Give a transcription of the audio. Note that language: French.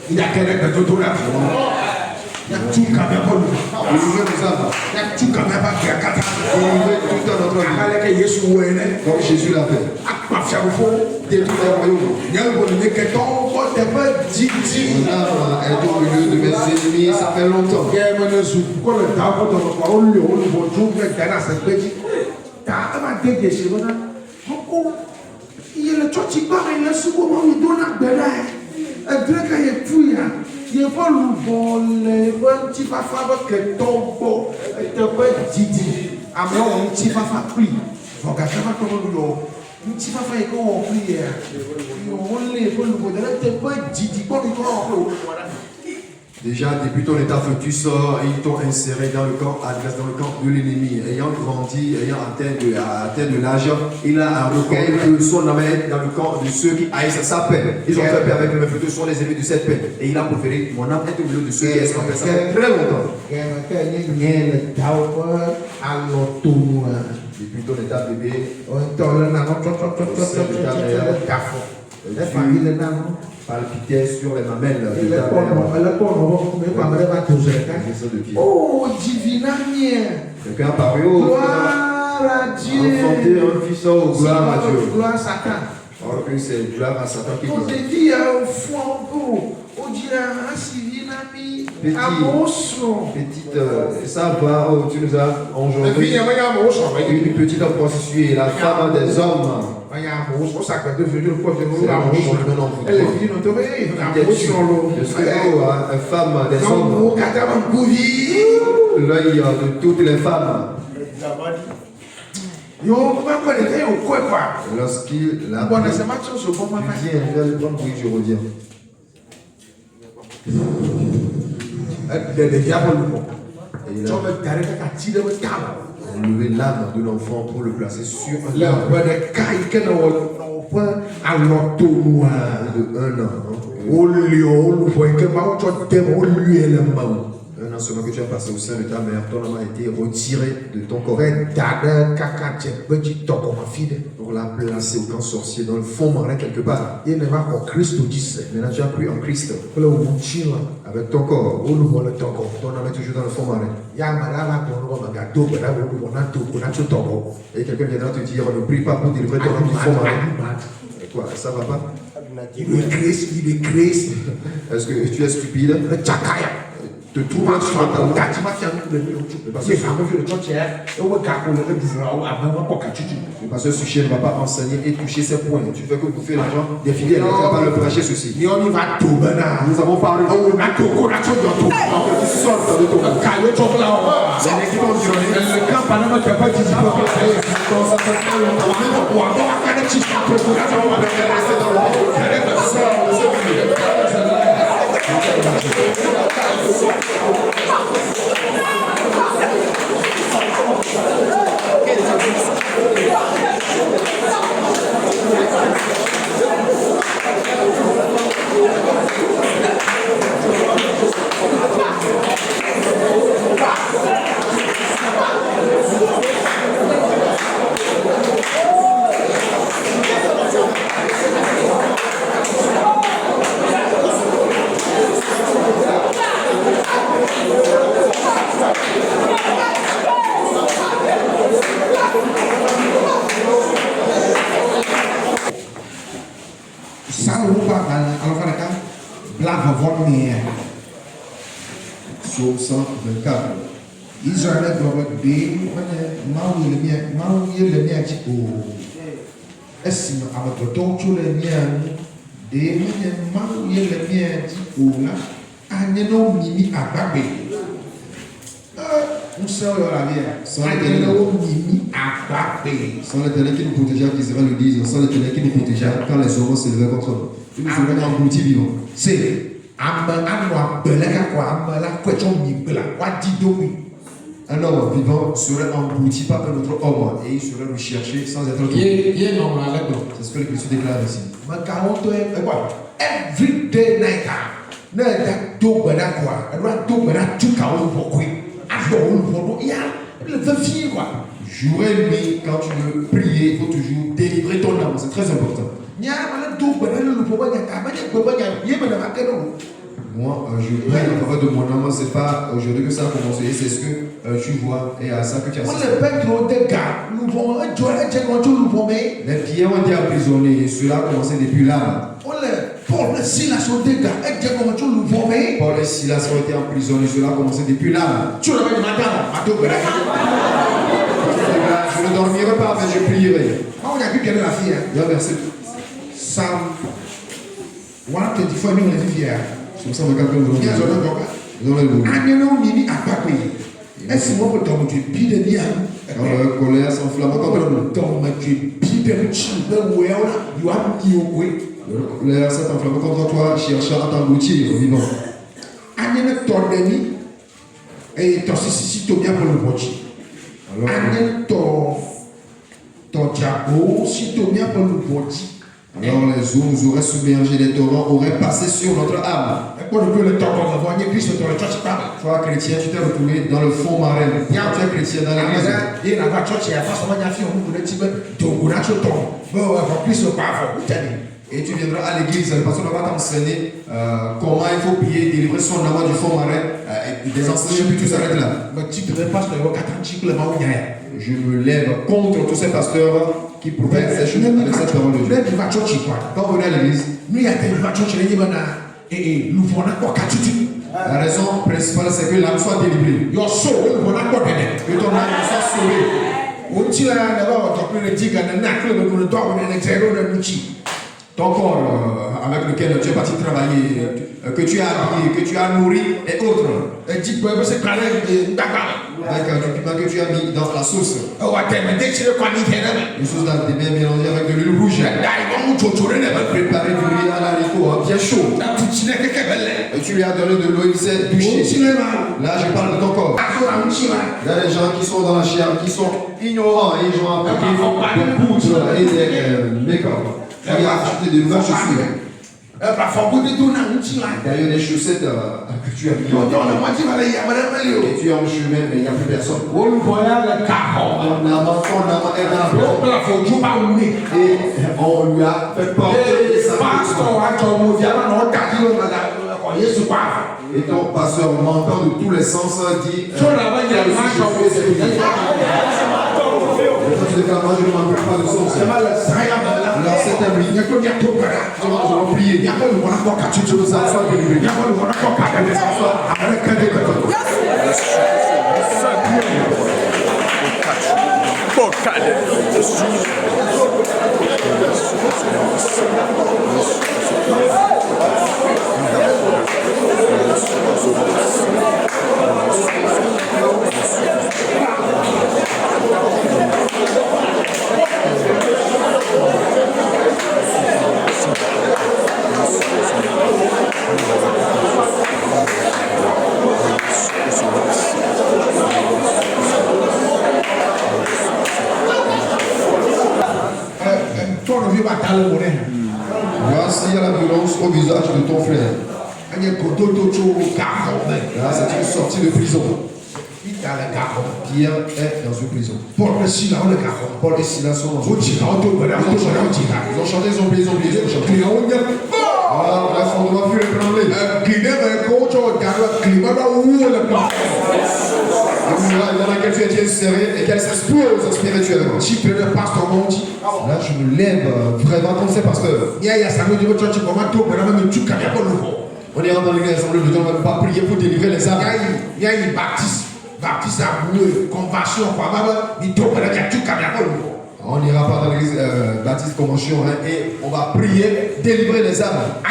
Il y a quelqu'un qui est tout là. Il y a tout quand même pas lui. Il y a tout quand même pas qui a quatre ans. Il y a Jésus comme Jésus l'a fait. Détruire le royaume. Il y a un bonheur qui est tombé. T'es pas dit. Mon âme est au milieu de mes ennemis, ça fait longtemps. Il y a un bonheur qui est tombé. Il y a un bonheur qui est tombé. Il y a le church qui part et le second il donne un bénin. Un truc qui est fouillé. Il faut le voler. Un petit papa qui est tombé. Il te peut dire. Alors, un petit papa prie. Il faut que ça va comme un petit papa est comme on prie. Il faut le voler. Il te peut dire. Déjà, depuis ton état fœtus, ils t'ont inséré dans le camp adverse, dans le camp de l'ennemi. Ayant grandi, ayant atteint de l'âge, il a reconnu que son âme est dans le camp de ceux qui haïssent sa paix. Ils ont fait paix avec le fœtus, sont les ennemis de cette paix. Et il a préféré, mon âme est au milieu de ceux qui haïssent sa paix. Ça fait très longtemps. Depuis ton état bébé, palpitait sur les mamelles de ta mère. Oh, divina mien. Quelqu'un a parlé au gloire à Dieu. Enfanté un fils au gloire à Dieu. Gloire à Satan. Alors que c'est gloire à Satan qui on te dit au fond, on dirait un civil ami. Petite, ça va, tu nous as engendré une petite prostituée, la femme des hommes. Elle est finie femme des hommes. L'œil de toutes les femmes. Lorsqu'il a dit, viens le bon bruit, je reviens. Et il a levé l'âme de l'enfant pour le placer sur un arbre de 1 an. Un an seulement que tu as passé au sein de ta mère, ton âme a été retiré de ton corps pour la placer au camp sorcier dans le fond marin quelque part. Maintenant tu as cru en Christ avec ton corps. Ton âme est toujours dans le fond marin. Et quelqu'un viendra te dire, ne prie pas pour délivrer ton âme du fond marin. Et quoi, ça va pas? Il est Christ. Est-ce que tu es stupide? Te trouves sur ta route. Le pasteur Suchet ne va pas enseigner et toucher ses points. Tu fais que bouffer l'argent des fidèles. Tu ne vas pas le prêcher ceci. Nous avons parlé de tu sortes de ton les équipes environnantes. Le camp Panama qui n'a pas dit Psaume 124. Israël doit be Maui le mien tipo. Est-ce avec ton tout le mien de Maui le mien tipo là. Agneno mimi ababe. Nous sommes la vie. Agneno mimi ababe. Sans l'éternel qui nous protégeait, qu'Israël le dise, sans l'éternel qui nous protégeait, quand les hommes s'élevaient contre nous. Ils nous feraient engloutis vivants. C'est un homme vivant serait englouti par un autre homme et il serait le chercher sans être trouvé. C'est ce que l'Écriture déclare ici. Every day night, jour et nuit, quand tu veux prier, il faut toujours délivrer ton âme. C'est très important. Moi, je prie en faveur de mon âme, c'est pas aujourd'hui que ça a commencé, c'est ce que tu vois et à ça que tu as assisté. Les pierres ont été emprisonnées et cela a commencé depuis là. Paul et Silas ont été emprisonnés, cela a commencé depuis là. Je Je ne dormirai pas, mais je prierai. Il y a un verset. Psalm 124, nous les fiers. C'est ça, regarde comme vous Nous est-ce que vous pouvez te dire colère s'enflamme contre nous. Colère s'est enflammée contre toi, cherchant à t'engloutir vivant. Alors les eaux nous auraient submergé, les torrents auraient passé sur notre âme. Toi chrétien, tu t'es retrouvé dans le fond marin. Tu es chrétien dans l'église. Et tu viendras à l'église, le pasteur va t'enseigner comment il faut prier, délivrer son âme du fond marin, des enseignements, puis tout s'arrête là. Je me lève contre tous ces pasteurs qui promettent ces choses avec cette parole de Dieu. Quand vous venez à l'église, la raison principale c'est que l'âme soit délivrée. Que ton âme soit sauvée. Ton corps avec lequel tu es parti travailler, que tu as habillé, que tu as nourri et autres. Avec du piment que tu as mis dans la sauce. Une sauce bien mélangée avec de l'huile rouge. Préparer du riz à l'haricot bien chaud. Et tu lui as donné de l'eau, il s'est douché. Là, je parle de ton corps. Il y a des gens qui sont dans la chair, qui sont ignorants et ils ont appliqué des poudres et des make-up. Tu as acheté de nouvelles chaussures. D'ailleurs, des chaussettes que tu as mis. Et tu es en chemin, mais il n'y a plus personne. Ton âme est dans la et on lui a fait porter sa et ton pasteur, manquant de tous les sens, dit je ne manque pas de sens. Alors c'est un lui. Nous allons prier. Que nos enfants délivrés. Voici la violence au visage de ton frère. Là, c'est une sortie de prison. Pierre est dans une prison. Paul et Silas sont dans une prison. Ils ont chanté, ils ont oublié. Alors, bref, on ne doit plus les prendre. Dans laquelle tu es serré et qu'elle s'explose spirituellement. Là, je me lève vraiment contre ces pasteurs. On ira dans l'église assemblée de Dieu, on ne va pas prier pour délivrer les âmes. On n'ira pas dans l'église baptiste convention et on va prier, délivrer les âmes.